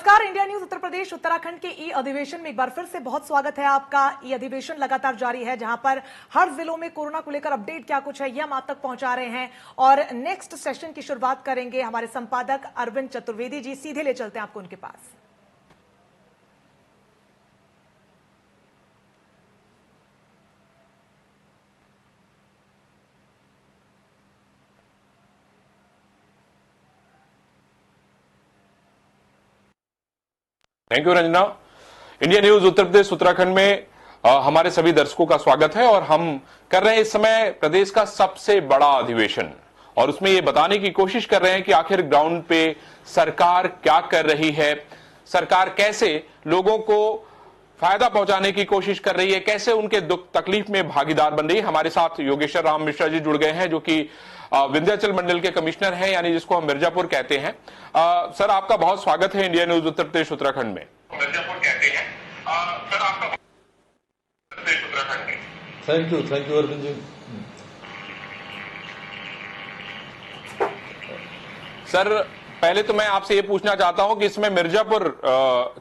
नमस्कार। India News Uttar Pradesh Uttarakhand के ई अधिवेशन में एक बार फिर से बहुत स्वागत है आपका। ई अधिवेशन लगातार जारी है, जहां पर हर जिलों में कोरोना को लेकर अपडेट क्या कुछ है ये हम आप तक पहुंचा रहे हैं। और नेक्स्ट सेशन की शुरुआत करेंगे हमारे संपादक अरविंद चतुर्वेदी जी। सीधे ले चलते हैं आपको उनके पास। Thank you Ranjana. India News Uttar Pradesh Uttarakhand में हमारे सभी दर्शकों का स्वागत है। और हम कर रहे हैं इस समय प्रदेश का सबसे बड़ा अधिवेशन, और उसमें ये बताने की कोशिश कर रहे हैं कि आखिर ग्राउंड पे सरकार क्या कर रही है, सरकार कैसे लोगों को फायदा पहुंचाने की कोशिश कर रही है, कैसे उनके दुख तकलीफ में भागीदार बन रही है। हमारे साथ योगेश्वर राम मिश्रा जी जुड़ गए हैं, जो कि विंध्याचल मंडल के कमिश्नर हैं, यानी जिसको हम मिर्जापुर कहते हैं। सर, आपका बहुत स्वागत है इंडिया न्यूज उत्तर प्रदेश उत्तराखंड में। मिर्जापुर कहते हैं सर, आपका उत्तर प्रदेश उत्तराखंड में। Thank you Arvind ji. Sir, पहले तो मैं आपसे ये पूछना चाहता हूं कि इसमें मिर्जापुर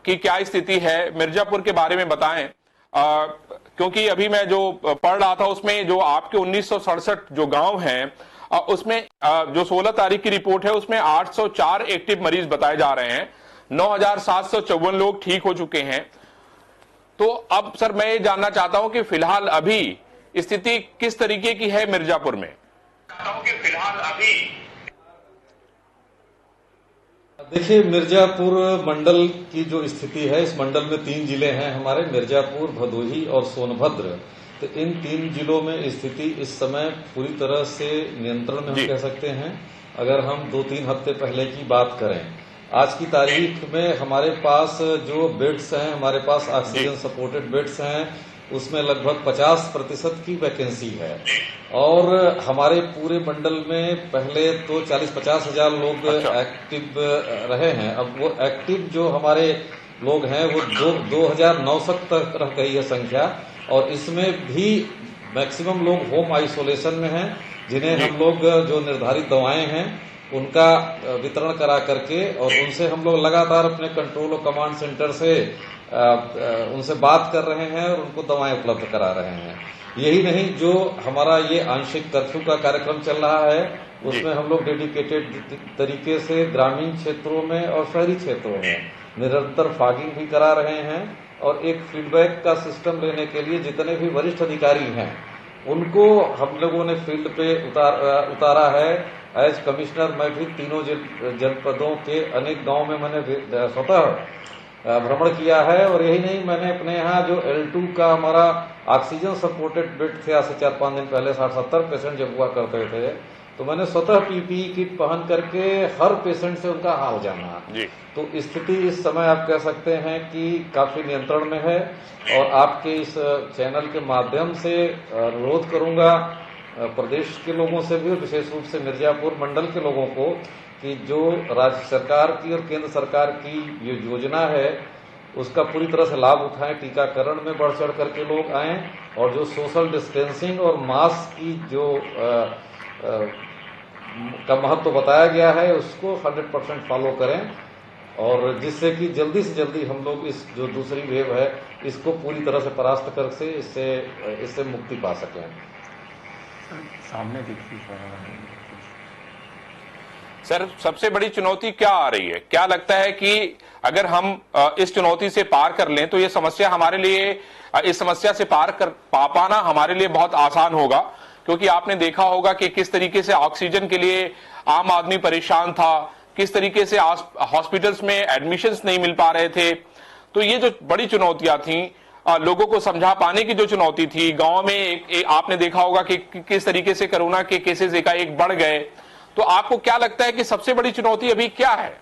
की क्या स्थिति है, मिर्जापुर के बारे में बताएं। क्योंकि अभी मैं जो पढ़ रहा था उसमें जो आपके 1967 जो गांव हैं, उसमें जो 16 तारीख की रिपोर्ट है उसमें 804 एक्टिव मरीज बताए जा रहे हैं, 9,754 लोग ठीक हो चुके हैं। तो अब सर मैं ये जानना चाहता हूं कि फिलहाल अभी स्थिति किस तरीके की है मिर्जापुर में। देखिए, मिर्जापुर मंडल की जो स्थिति है, इस मंडल में 3 जिले हैं हमारे, मिर्जापुर, भदोही और सोनभद्र। तो इन 3 जिलों में स्थिति इस समय पूरी तरह से नियंत्रण में हम कह सकते हैं। अगर हम 2-3 हफ्ते पहले की बात करें, आज की तारीख में हमारे पास जो बेड्स हैं, हमारे पास ऑक्सीजन सपोर्टेड बेड्स हैं, उसमें लगभग 50% की वैकेंसी है। और हमारे पूरे मंडल में पहले तो 40-50 हजार लोग एक्टिव रहे हैं। अब वो एक्टिव जो हमारे लोग हैं वो 2,900 तक रह गई है संख्या। और इसमें भी मैक्सिमम लोग होम आइसोलेशन में हैं, जिन्हें हम लोग जो निर्धारित दवाएं हैं उनका वितरण करा करके, और उनसे हम लोग लगातार अपने कंट्रोल और कमांड सेंटर से उनसे बात कर रहे हैं और उनको दवाएं उपलब्ध करा रहे हैं। यही नहीं, जो हमारा ये आंशिक कर्फ्यू का कार्यक्रम चल रहा है, उसमें हम लोग डेडिकेटेड तरीके से ग्रामीण क्षेत्रों में और शहरी क्षेत्रों में निरंतर फॉगिंग भी करा रहे हैं। और एक फीडबैक का सिस्टम लेने के लिए जितने भी वरिष्ठ अधिकारी हैं उनको हम लोगों ने फील्ड पे उतारा है। एज कमिश्नर मैं भी तीनों जनपदों के अनेक गांव में मैंने स्वतः भ्रमण किया है। और यही नहीं, मैंने अपने यहाँ जो L2 का हमारा ऑक्सीजन सपोर्टेड बेड थे, आज से 4-5 दिन पहले 60-70 पेशेंट जब हुआ करते थे, तो मैंने स्वतः PPE किट पहन करके हर पेशेंट से उनका हाल जाना। तो स्थिति इस समय आप कह सकते हैं कि काफी नियंत्रण में है। और आपके इस चैनल के माध्यम से अनुरोध करूंगा प्रदेश के लोगों से भी, और विशेष रूप से मिर्जापुर मंडल के लोगों को, कि जो राज्य सरकार की और केंद्र सरकार की ये योजना है उसका पूरी तरह से लाभ उठाएं। टीकाकरण में बढ़ चढ़ करके लोग आएं, और जो सोशल डिस्टेंसिंग और मास्क की जो का महत्व बताया गया है उसको 100% फॉलो करें, और जिससे कि जल्दी से जल्दी हम लोग इस जो दूसरी वेव है इसको पूरी तरह से परास्त कर से इससे मुक्ति पा सकें। सामने देखिए सर, सबसे बड़ी चुनौती क्या आ रही है? क्या लगता है कि अगर हम इस चुनौती से पार कर लें तो ये समस्या हमारे लिए, इस समस्या से पार कर पाना हमारे लिए बहुत आसान होगा? क्योंकि आपने देखा होगा कि किस तरीके से ऑक्सीजन के लिए आम आदमी परेशान था, किस तरीके से हॉस्पिटल्स में एडमिशंस नहीं मिल पा रहे थे। तो ये जो बड़ी चुनौतियां थी, लोगों को समझा पाने की जो चुनौती थी, गांव में आपने देखा होगा कि किस तरीके से कोरोना के केसेस एकाएक बढ़ गए। तो आपको क्या लगता है कि सबसे बड़ी चुनौती अभी क्या है?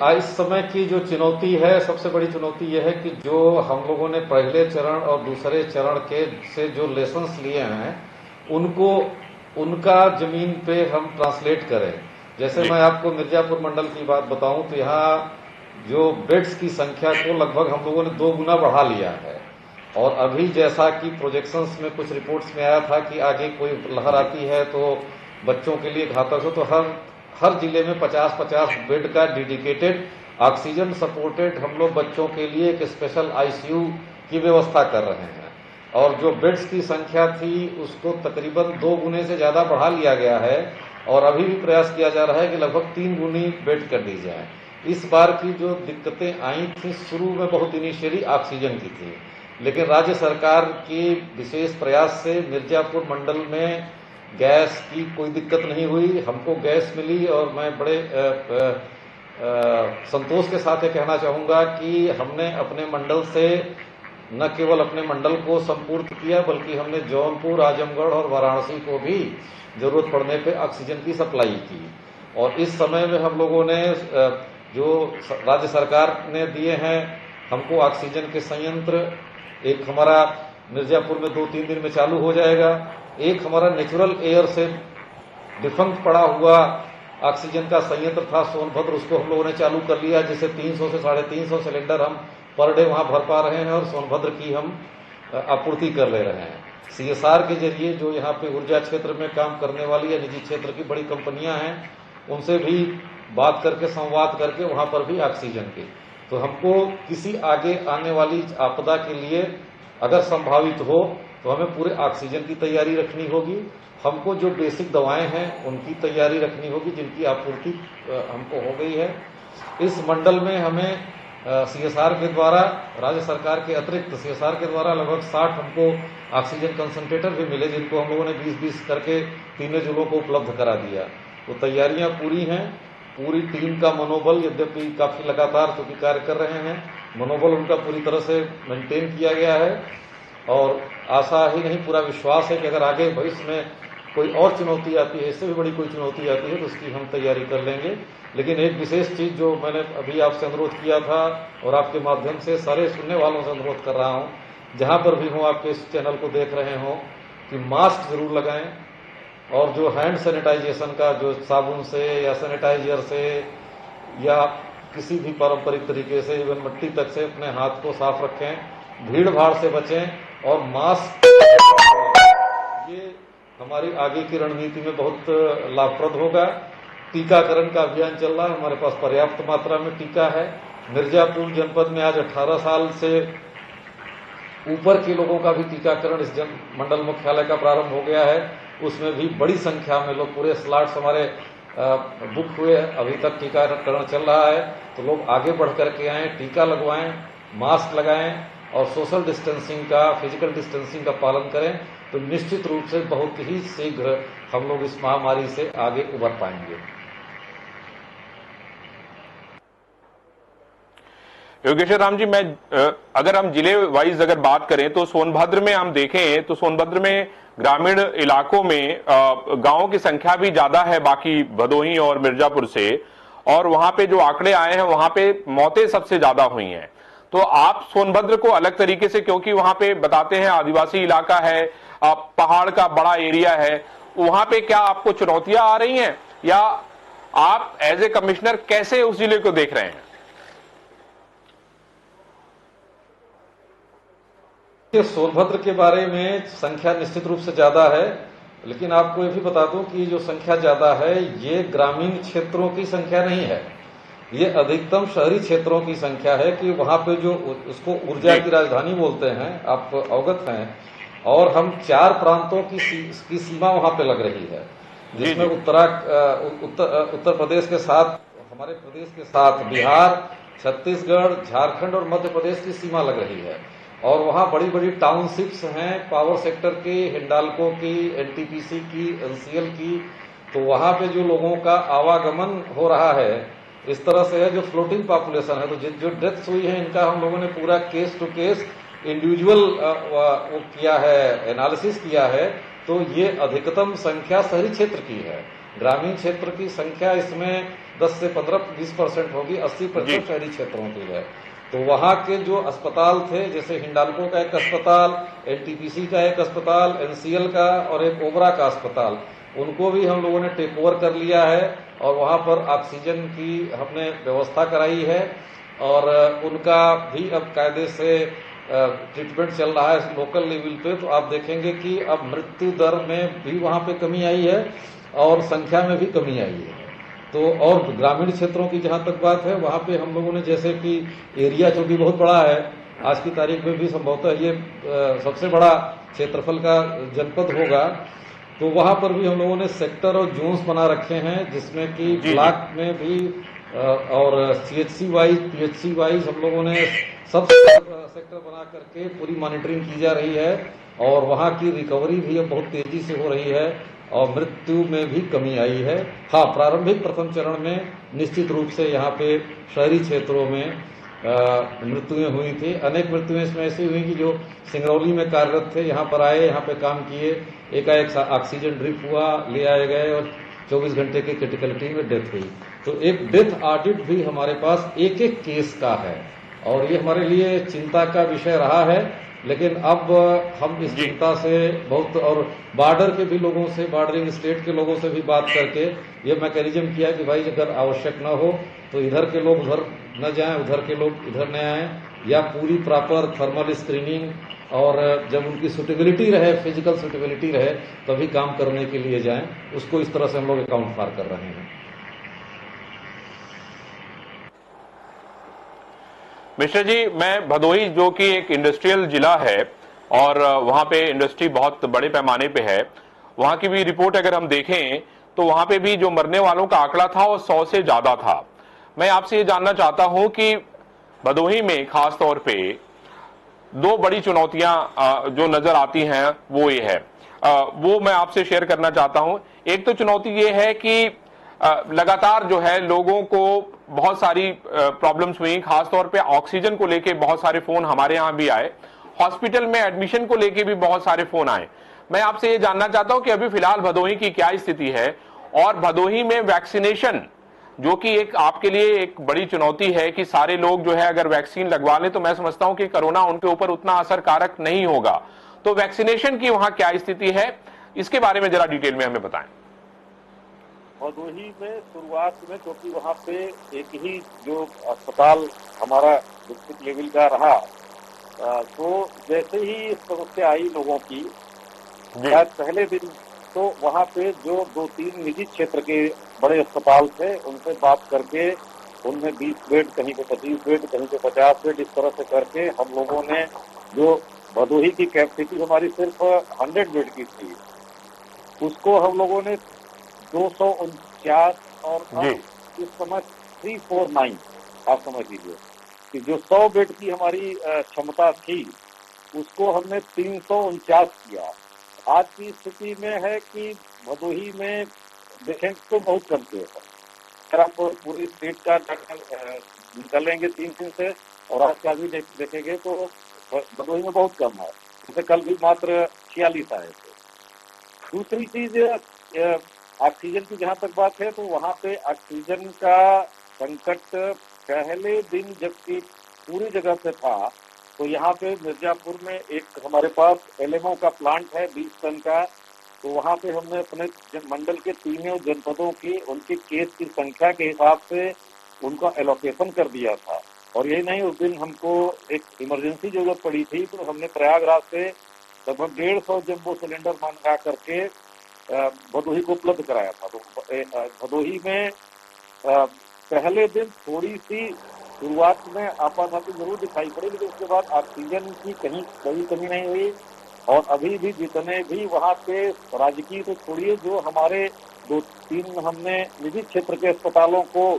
इस समय की जो चुनौती है, सबसे बड़ी चुनौती यह है कि जो हम लोगों ने पहले चरण और दूसरे चरण के से जो लेसन्स लिए हैं उनको उनका जमीन पे हम ट्रांसलेट करें। जैसे मैं आपको मिर्जापुर मंडल की बात बताऊं तो यहाँ जो बेड्स की संख्या को लगभग हम लोगों ने 2 गुना बढ़ा लिया है। और अभी जैसा कि प्रोजेक्शंस में कुछ रिपोर्ट्स में आया था कि आगे कोई लहर आती है तो बच्चों के लिए घातक हो, तो हर जिले में 50-50 बेड का डेडिकेटेड ऑक्सीजन सपोर्टेड हम लोग बच्चों के लिए एक स्पेशल आईसीयू की व्यवस्था कर रहे हैं। और जो बेड्स की संख्या थी उसको तकरीबन 2 गुने से ज्यादा बढ़ा लिया गया है और अभी भी प्रयास किया जा रहा है कि लगभग 3 गुनी बेड कर दी जाए। इस बार की जो दिक्कतें आई थी शुरू में बहुत इनिशियली ऑक्सीजन की थी, लेकिन राज्य सरकार के विशेष प्रयास से मिर्जापुर मंडल में गैस की कोई दिक्कत नहीं हुई, हमको गैस मिली। और मैं बड़े संतोष के साथ ये कहना चाहूंगा कि हमने अपने मंडल से न केवल अपने मंडल को संपूर्ण किया बल्कि हमने जौनपुर, आजमगढ़ और वाराणसी को भी जरूरत पड़ने पे ऑक्सीजन की सप्लाई की। और इस समय में हम लोगों ने जो राज्य सरकार ने दिए हैं हमको ऑक्सीजन के संयंत्र, एक हमारा मिर्जापुर में 2-3 दिन में चालू हो जाएगा, एक हमारा नेचुरल एयर से डिफंक्ट पड़ा हुआ ऑक्सीजन का संयंत्र था सोनभद्र, उसको हम लोगों ने चालू कर लिया, जिससे 300 से 350 सिलेंडर हम पर डे वहां भर पा रहे हैं और सोनभद्र की हम आपूर्ति कर ले रहे हैं। सीएसआर के जरिए जो यहाँ पे ऊर्जा क्षेत्र में काम करने वाली या निजी क्षेत्र की बड़ी कंपनियां हैं उनसे भी बात करके, संवाद करके वहां पर भी ऑक्सीजन की, तो हमको किसी आगे आने वाली आपदा के लिए अगर संभावित हो तो हमें पूरे ऑक्सीजन की तैयारी रखनी होगी। हमको जो बेसिक दवाएं हैं उनकी तैयारी रखनी होगी जिनकी आपूर्ति हमको हो गई है। इस मंडल में हमें सीएसआर के द्वारा, राज्य सरकार के अतिरिक्त सीएसआर के द्वारा लगभग 60 हमको ऑक्सीजन कंसंट्रेटर भी मिले, जिनको हम लोगों ने 20-20 करके तीनों जिलों को उपलब्ध करा दिया। तो तैयारियां पूरी हैं, पूरी टीम का मनोबल, यद्यपि काफी लगातार चूंकि कार्य कर रहे हैं, मनोबल उनका पूरी तरह से मेंटेन किया गया है। और आशा ही नहीं, पूरा विश्वास है कि अगर आगे भविष्य में कोई और चुनौती आती है, इससे भी बड़ी कोई चुनौती आती है, तो उसकी हम तैयारी कर लेंगे। लेकिन एक विशेष चीज जो मैंने अभी आपसे अनुरोध किया था और आपके माध्यम से सारे सुनने वालों से अनुरोध कर रहा हूं, जहां पर भी हो आपके इस चैनल को देख रहे हो, कि मास्क जरूर लगाएं और जो हैंड सैनिटाइजेशन का, जो साबुन से या सैनिटाइजर से या किसी भी पारंपरिक तरीके से, इवन मिट्टी तक से अपने हाथ को साफ रखें, भीड़ भाड़ से बचें और मास्क, ये हमारी आगे की रणनीति में बहुत लाभप्रद होगा। टीकाकरण का अभियान चल रहा है, हमारे पास पर्याप्त मात्रा में टीका है। मिर्जापुर जनपद में आज 18 साल से ऊपर के लोगों का भी टीकाकरण इस मंडल मुख्यालय का प्रारंभ हो गया है, उसमें भी बड़ी संख्या में लोग, पूरे स्लॉट्स हमारे बुक हुए, अभी तक टीकाकरण चल रहा है। तो लोग आगे बढ़ करके आएं, टीका लगवाएं, मास्क लगाएं और सोशल डिस्टेंसिंग का, फिजिकल डिस्टेंसिंग का पालन करें, तो निश्चित रूप से बहुत ही शीघ्र हम लोग इस महामारी से आगे उबर पाएंगे। योगेश्वर राम जी, मैं अगर हम जिले वाइज अगर बात करें तो सोनभद्र में हम देखें तो सोनभद्र में ग्रामीण इलाकों में गांवों की संख्या भी ज्यादा है बाकी भदोही और मिर्जापुर से, और वहां पे जो आंकड़े आए हैं वहां पे मौतें सबसे ज्यादा हुई हैं। तो आप सोनभद्र को अलग तरीके से, क्योंकि वहां पे बताते हैं आदिवासी इलाका है, पहाड़ का बड़ा एरिया है, वहां पे क्या आपको चुनौतियां आ रही हैं या आप एज ए कमिश्नर कैसे उस जिले को देख रहे हैं? सोनभद्र के बारे में संख्या निश्चित रूप से ज्यादा है, लेकिन आपको ये भी बता दूं कि जो संख्या ज्यादा है ये ग्रामीण क्षेत्रों की संख्या नहीं है, ये अधिकतम शहरी क्षेत्रों की संख्या है। कि वहां पे जो उसको ऊर्जा की राजधानी बोलते हैं, आप अवगत हैं, और हम 4 प्रांतों की सीमा वहां पे लग रही है, जिसमें उत्तर प्रदेश के साथ, हमारे प्रदेश के साथ बिहार, छत्तीसगढ़, झारखंड और मध्य प्रदेश की सीमा लग रही है। और वहां बड़ी बड़ी टाउनशिप्स हैं, पावर सेक्टर की, हिंडाल्को की, एनटीपीसी की, एनसीएल की, तो वहां पे जो लोगों का आवागमन हो रहा है इस तरह से है, जो फ्लोटिंग पॉपुलेशन है, तो जो डेथ्स हुई है इनका हम लोगों ने पूरा केस टू केस इंडिविजुअल वो किया है, एनालिसिस किया है। तो ये अधिकतम संख्या शहरी क्षेत्र की है, ग्रामीण क्षेत्र की संख्या इसमें 10 से 15-20% होगी, 80% शहरी क्षेत्रों की है। तो वहां के जो अस्पताल थे, जैसे हिंडाल्को का एक अस्पताल, एनटीपीसी का एक अस्पताल, एनसीएल का और एक ओबरा का अस्पताल, उनको भी हम लोगों ने टेक ओवर कर लिया है और वहां पर ऑक्सीजन की हमने व्यवस्था कराई है और उनका भी अब कायदे से ट्रीटमेंट चल रहा है लोकल लेवल पे। तो आप देखेंगे कि अब मृत्यु दर में भी वहां पे कमी आई है और संख्या में भी कमी आई है। तो और ग्रामीण क्षेत्रों की जहां तक बात है, वहां पे हम लोगों ने जैसे कि एरिया चूंकि बहुत बड़ा है, आज की तारीख में भी संभवतः ये सबसे बड़ा क्षेत्रफल का जनपद होगा, तो वहां पर भी हम लोगों ने सेक्टर और जोन्स बना रखे हैं, जिसमें कि ब्लॉक में भी और CHC वाइज PHC वाइज हम लोगों ने सब सेक्टर बना करके पूरी मॉनिटरिंग की जा रही है और वहां की रिकवरी भी अब बहुत तेजी से हो रही है और मृत्यु में भी कमी आई है। हाँ, प्रारंभिक प्रथम चरण में निश्चित रूप से यहाँ पे शहरी क्षेत्रों में मृत्युएं हुई थी। अनेक मृत्युएं इसमें ऐसी हुई कि जो सिंगरौली में कार्यरत थे, यहाँ पर आए, यहाँ पे काम किए, एकाएक ऑक्सीजन ड्रिप हुआ, ले आए गए और 24 घंटे की क्रिटिकलिटी में डेथ हुई। तो एक डेथ ऑडिट भी हमारे पास एक एक केस का है और ये हमारे लिए चिंता का विषय रहा है। लेकिन अब हम इस चिंता से बहुत, और बॉर्डर के भी लोगों से, बॉर्डरिंग स्टेट के लोगों से भी बात करके ये मैकेनिज्म किया कि भाई अगर आवश्यक न हो तो इधर के लोग उधर न जाएं, उधर के लोग इधर न आएं, या पूरी प्रॉपर थर्मल स्क्रीनिंग और जब उनकी सुटेबिलिटी रहे, फिजिकल सुटेबिलिटी रहे, तभी काम करने के लिए जाएं। उसको इस तरह से हम लोग अकाउंट फॉर कर रहे हैं। मिश्रा जी, मैं भदोही जो कि एक इंडस्ट्रियल जिला है और वहां पे इंडस्ट्री बहुत बड़े पैमाने पे है, वहां की भी रिपोर्ट अगर हम देखें तो वहां पे भी जो मरने वालों का आंकड़ा था वो 100 से ज्यादा था। मैं आपसे ये जानना चाहता हूं कि भदोही में खास तौर पे दो बड़ी चुनौतियां जो नजर आती हैं वो ये है, वो मैं आपसे शेयर करना चाहता हूं। एक तो चुनौती ये है कि लगातार जो है लोगों को बहुत सारी प्रॉब्लम्स हुई, खासतौर पे ऑक्सीजन को लेके बहुत सारे फोन हमारे यहां भी आए, हॉस्पिटल में एडमिशन को लेके भी बहुत सारे फोन आए। मैं आपसे ये जानना चाहता हूं कि अभी फिलहाल भदोही की क्या स्थिति है और भदोही में वैक्सीनेशन, जो कि एक आपके लिए एक बड़ी चुनौती है कि सारे लोग जो है अगर वैक्सीन लगवा लें तो मैं समझता हूं कि कोरोना उनके ऊपर उतना असरकारक नहीं होगा। तो वैक्सीनेशन की वहां क्या स्थिति है, इसके बारे में जरा डिटेल में हमें बताएं। भदोही में शुरुआत में, क्योंकि वहाँ पे एक ही जो अस्पताल हमारा डिस्ट्रिक्ट लेवल का रहा, तो जैसे ही समस्या आई लोगों की, शायद पहले दिन तो वहाँ पे जो 2-3 निजी क्षेत्र के बड़े अस्पताल थे उनसे बात करके उनमें 20 बेड, कहीं पे 25 बेड, कहीं पे 50 बेड, इस तरह से करके हम लोगों ने, जो भदोही की कैपेसिटी हमारी सिर्फ 100 बेड की थी, उसको हम लोगों ने 249 और इस समय 349, आप समझ लीजिए कि जो 100 बेड की हमारी क्षमता थी उसको हमने 349 किया। आज की स्थिति में है कि भदोही में देखें तो बहुत कम केस है। अगर आप पूरी स्टेट का डाटा निकालेंगे 3 दिन से और आज का भी देखेंगे तो भदोही में बहुत कम है। जैसे कल भी मात्र 46 आए थे। दूसरी चीज, ऑक्सीजन की जहां तक बात है तो वहां पे ऑक्सीजन का संकट पहले दिन जबकि पूरी जगह पे था, तो यहाँ पे मिर्जापुर में एक हमारे पास LMO का प्लांट है 20 टन का, तो वहाँ पे हमने अपने मंडल के तीनों जनपदों की उनके केस की संख्या के हिसाब से उनका एलोकेशन कर दिया था। और यही नहीं, उस दिन हमको एक इमरजेंसी जरूरत पड़ी थी तो हमने प्रयागराज से लगभग 150 जम्बो सिलेंडर मंगा करके भदोही को उपलब्ध कराया था। तो भदोही में पहले दिन थोड़ी सी शुरुआत में आपाधापी जरूर दिखाई पड़ी, लेकिन उसके बाद ऑक्सीजन की कहीं कोई कमी नहीं हुई। और अभी भी जितने भी वहाँ पे राजकीय तो छोड़िए, जो हमारे 2-3 हमने निजी क्षेत्र के अस्पतालों को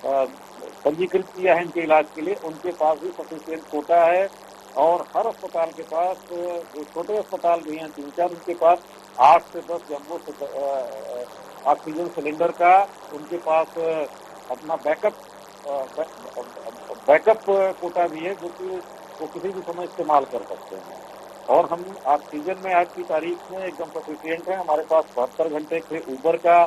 पंजीकृत किया है इनके इलाज के लिए, उनके पास भी सफिशिएंट कोटा है। और हर अस्पताल के पास, जो छोटे अस्पताल भी हैं 3-4, उनके पास 8 से 10 जम्बो ऑक्सीजन सिलेंडर का उनके पास अपना बैकअप कोटा भी है, जो कि वो किसी भी समय इस्तेमाल कर सकते हैं। और हम ऑक्सीजन में आज की तारीख में एकदम सफिशिएंट है। हमारे पास 72 घंटे के ऊबर का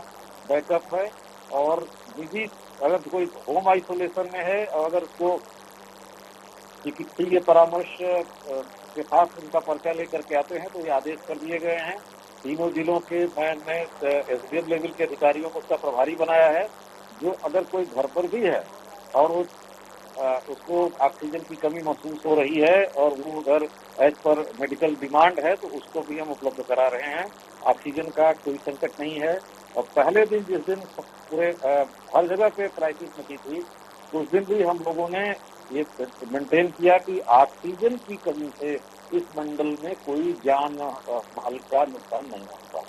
बैकअप है। और निजी, अगर कोई होम आइसोलेशन में है और अगर उसको चिकित्सीय परामर्श के साथ उनका पर्चा लेकर के आते हैं तो ये आदेश कर दिए गए हैं। तीनों जिलों के मैंने SDM लेवल के अधिकारियों को उसका प्रभारी बनाया है, जो अगर कोई घर पर भी है और उसको ऑक्सीजन की कमी महसूस हो रही है और वो उधर एज पर मेडिकल डिमांड है तो उसको भी हम उपलब्ध करा रहे हैं। ऑक्सीजन का कोई संकट नहीं है। और पहले दिन जिस दिन पूरे हर जगह पे क्राइसिस मची थी, उस दिन भी हम लोगों ने ये मेंटेन किया कि ऑक्सीजन की कमी से इस मंडल में कोई जान माल का नुकसान नहीं होता।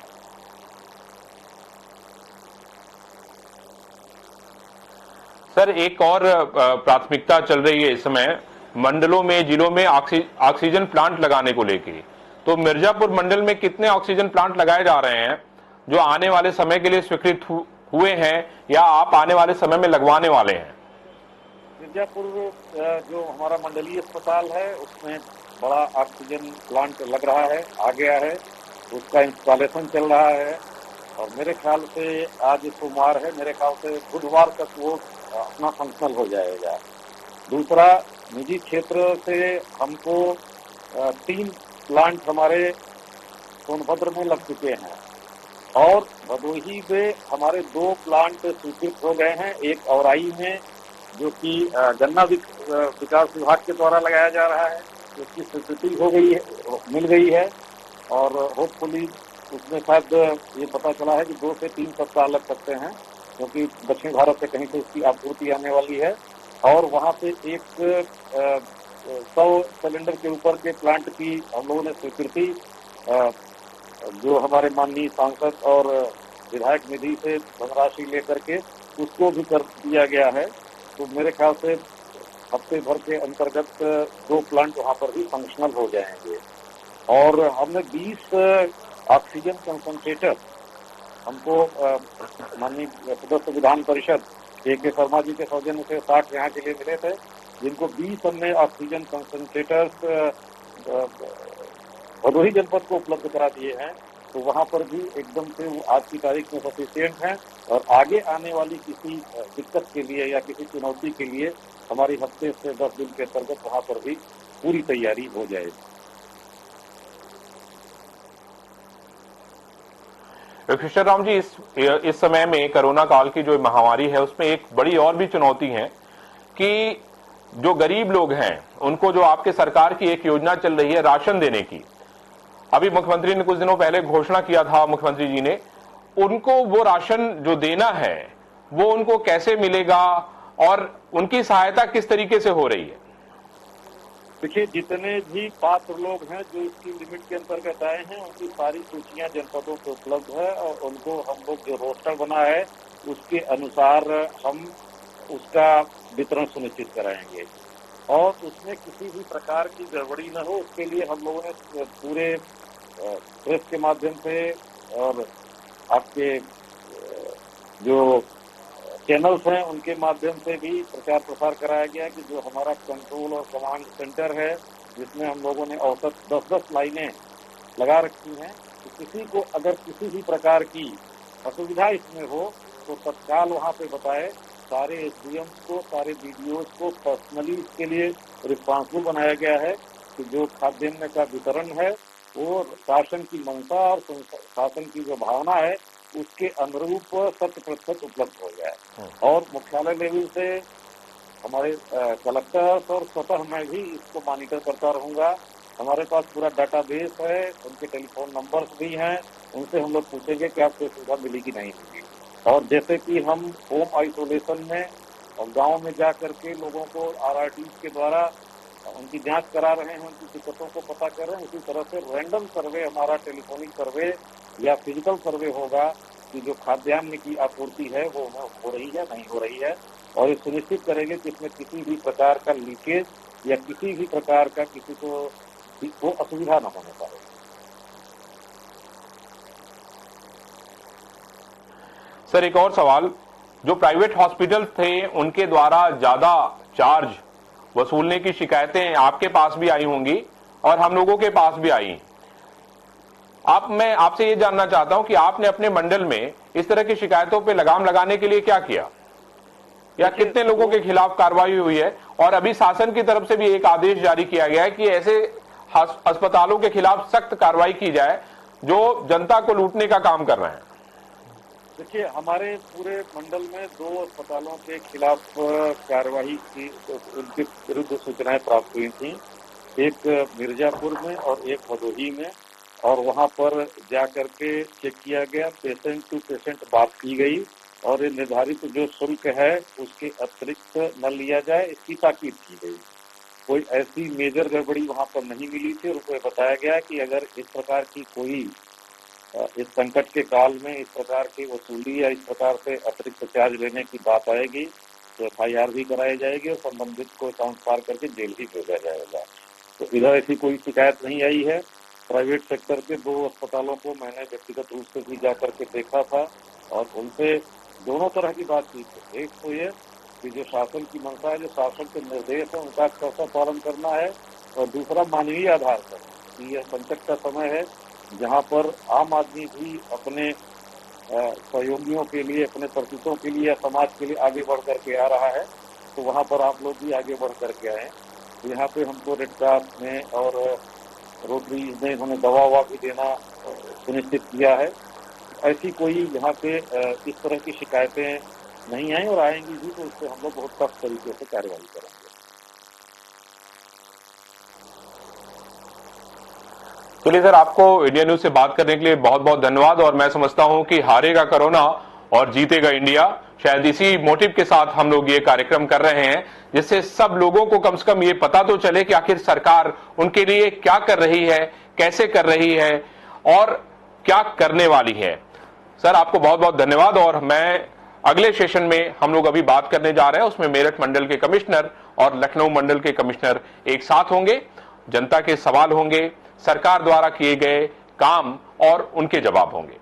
सर, एक और प्राथमिकता चल रही है इस समय मंडलों में, जिलों में ऑक्सीजन प्लांट लगाने को लेकर। तो मिर्जापुर मंडल में कितने ऑक्सीजन प्लांट लगाए जा रहे हैं जो आने वाले समय के लिए स्वीकृत हुए हैं या आप आने वाले समय में लगवाने वाले हैं? मिर्जापुर जो हमारा मंडलीय अस्पताल है उसमें बड़ा ऑक्सीजन प्लांट लग रहा है, आ गया है, उसका इंस्टॉलेशन चल रहा है और मेरे ख्याल से आज सोमवार है, मेरे ख्याल से बुधवार तक वो अपना फंक्शनल हो जाएगा। दूसरा, निजी क्षेत्र से हमको 3 प्लांट हमारे सोनभद्र में लग चुके हैं और भदोही में हमारे 2 प्लांट स्वीकृत हो गए हैं। एक औराई में जो कि गन्ना विकास विभाग के द्वारा लगाया जा रहा है, उसकी स्वीकृति हो गई है, मिल गई है और होपफुली उसमें शायद ये पता चला है कि 2 से 3 सप्ताह लग सकते हैं, क्योंकि दक्षिण भारत से कहीं से उसकी आपूर्ति आने वाली है। और वहाँ से एक 100 सिलेंडर के ऊपर के प्लांट की हम लोगों ने स्वीकृति जो हमारे माननीय सांसद और विधायक निधि से धनराशि लेकर के उसको भी कर दिया गया है। तो मेरे ख्याल से हफ्ते भर के अंतर्गत 2 प्लांट वहाँ पर भी फंक्शनल हो जाएंगे। और हमने 20 ऑक्सीजन कंसंट्रेटर हमको माननीय सदस्य विधान परिषद के शर्मा जी के सौजन्य से 60 यहाँ के लिए मिले थे, जिनको 20 हमने ऑक्सीजन कंसंट्रेटर्स भदोही जनपद को उपलब्ध करा दिए हैं। तो वहाँ पर भी एकदम से वो आज की तारीख में सफिशिएंट हैं और आगे आने वाली किसी दिक्कत के लिए या किसी चुनौती के लिए हमारी हफ्ते से 10 दिन के अंतर्गत वहाँ पर भी पूरी तैयारी हो जाएगी। कृष्ण राम जी, इस समय में कोरोना काल की जो महामारी है उसमें एक बड़ी और भी चुनौती है कि जो गरीब लोग हैं उनको जो आपके सरकार की एक योजना चल रही है राशन देने की, अभी मुख्यमंत्री ने कुछ दिनों पहले घोषणा किया था, मुख्यमंत्री जी ने, उनको वो राशन जो देना है वो उनको कैसे मिलेगा और उनकी सहायता किस तरीके से हो रही है? देखिए, जितने भी पात्र लोग हैं जो इसकी लिमिट के अंतर्गत आए हैं उनकी सारी सूचियां जनपदों से उपलब्ध है और उनको हम लोग जो रोस्टर बना है उसके अनुसार हम उसका वितरण सुनिश्चित कराएंगे और उसमें किसी भी प्रकार की गड़बड़ी न हो, उसके लिए हम लोगों ने पूरे प्रेस के माध्यम से और आपके जो चैनल्स हैं उनके माध्यम से भी प्रचार प्रसार कराया गया कि जो हमारा कंट्रोल और कमांड सेंटर है जिसमें हम लोगों ने औसत 10-10 लाइनें लगा रखी हैं, तो किसी को अगर किसी भी प्रकार की असुविधा इसमें हो तो तत्काल वहाँ पे बताए। सारे एसडीएम को, सारे बीडीओ को पर्सनली इसके लिए रिस्पॉन्सिबल बनाया गया है कि जो खाद्यान्न का वितरण है वो शासन की मंशा और शासन की जो भावना है उसके अनुरूप 100% उपलब्ध हो जाए। और मुख्यालय लेवल से हमारे कलेक्टर्स और स्वतः मैं भी इसको मॉनिटर करता रहूंगा। हमारे पास पूरा डाटाबेस है, उनके टेलीफोन नंबर्स भी हैं, उनसे हम लोग पूछेंगे कि आपको सुविधा मिली कि नहीं मिली। और जैसे कि हम होम आइसोलेशन में और गांव में जा करके लोगों को RRTs के द्वारा उनकी जांच करा रहे हैं, उनकी दिक्कतों को पता कर रहे हैं, उसी तरह से रैंडम सर्वे, हमारा टेलीफोनिक सर्वे या फिजिकल सर्वे होगा कि जो खाद्यान्न की आपूर्ति है वो हो रही है नहीं हो रही है, और ये सुनिश्चित करेंगे कि इसमें किसी भी प्रकार का लीकेज या किसी भी प्रकार का किसी को असुविधा न होने पाए। सर, एक और सवाल, जो प्राइवेट हॉस्पिटल थे उनके द्वारा ज्यादा चार्ज वसूलने की शिकायतें आपके पास भी आई होंगी और हम लोगों के पास भी आई। मैं आपसे ये जानना चाहता हूं कि आपने अपने मंडल में इस तरह की शिकायतों पे लगाम लगाने के लिए क्या किया या कितने लोगों के खिलाफ कार्रवाई हुई है? और अभी शासन की तरफ से भी एक आदेश जारी किया गया है कि ऐसे अस्पतालों के खिलाफ सख्त कार्रवाई की जाए जो जनता को लूटने का काम कर रहे हैं। देखिए, हमारे पूरे मंडल में 2 अस्पतालों के खिलाफ कार्रवाई की, उनके विरुद्ध सूचनाएं प्राप्त हुई थी, एक मिर्जापुर में और एक भदोही में। और वहां पर जा करके चेक किया गया, पेशेंट टू पेशेंट बात की गई और ये निर्धारित जो शुल्क है उसके अतिरिक्त न लिया जाए, इसकी ताकीद की गई। कोई ऐसी मेजर गड़बड़ी वहां पर नहीं मिली थी और उनको बताया गया कि अगर इस प्रकार की कोई इस संकट के काल में इस प्रकार की वसूली या इस प्रकार से अतिरिक्त चार्ज लेने की बात आएगी तो FIR भी कराई जाएगी और संबंधित को अकाउंट पार करके जेल भी भेजा जाएगा। तो इधर ऐसी कोई शिकायत नहीं आई है। प्राइवेट सेक्टर के 2 अस्पतालों को मैंने व्यक्तिगत रूप से भी जाकर के देखा था और उनसे दोनों तरह की बातचीत है। एक तो ये कि जो शासन की मंशा है, जो शासन के निर्देश है, उनका कैसा पालन करना है, और दूसरा मानवीय आधार पर कि यह संकट का समय है जहां पर आम आदमी भी अपने सहयोगियों के लिए, अपने परिचितों के लिए या समाज के लिए आगे बढ़ करके आ रहा है, तो वहां पर आप लोग भी आगे बढ़ करके आए। तो यहाँ पे हमको रेड क्रॉस ने और रोटरीज ने हमें दवा भी देना सुनिश्चित किया है। ऐसी कोई यहाँ पे इस तरह की शिकायतें नहीं आई और आएंगी भी तो उससे हम लोग बहुत सख्त तरीके से कार्रवाई करेंगे। चलिए सर, आपको इंडिया न्यूज से बात करने के लिए बहुत बहुत धन्यवाद। और मैं समझता हूं कि हारेगा कोरोना और जीतेगा इंडिया, शायद इसी मोटिव के साथ हम लोग ये कार्यक्रम कर रहे हैं, जिससे सब लोगों को कम से कम ये पता तो चले कि आखिर सरकार उनके लिए क्या कर रही है, कैसे कर रही है और क्या करने वाली है। सर, आपको बहुत बहुत धन्यवाद। और मैं अगले सेशन में हम लोग अभी बात करने जा रहे हैं, उसमें मेरठ मंडल के कमिश्नर और लखनऊ मंडल के कमिश्नर एक साथ होंगे। जनता के सवाल होंगे, सरकार द्वारा किए गए काम और उनके जवाब होंगे।